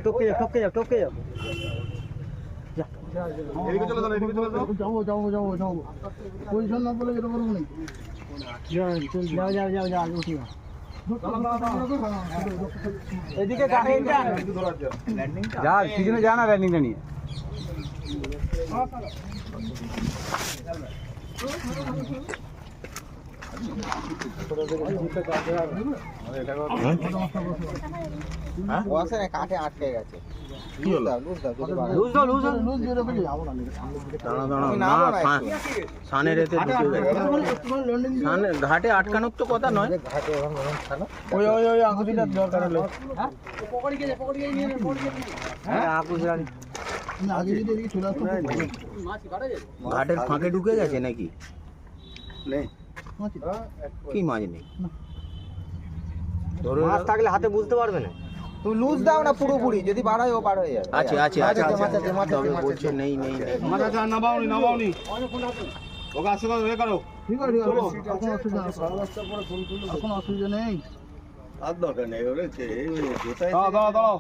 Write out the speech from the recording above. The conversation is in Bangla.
টপকে যাও টপকে যাও এদিকে চলে যাও যাবো পজিশন না বলে যেতে পারবো না। যাও উঠি এদিকে যা পিছনে যা না ল্যান্ডিংটা নিয়ে কাঠে আটকে গেছে। ঘাটে আটকানোর তো কথা নয়। ওই আঙুলিটা দরকার হলো ঘাটের ফাঁকে ঢুকে গেছে নাকি? কি মাছ নেই? মাছ থাকলে হাতে বুঝতে পারবে না। তুমি লুজ দাও না পুরোপুরি, যদি বার হয় ও বার হয়ে যাবে। আছে বলছে নেই মাথা নামাওনি ওকে আসো করো। ঠিক আছে এখন অসুবিধা নেই। আর দরকার নেই দাঁড়াও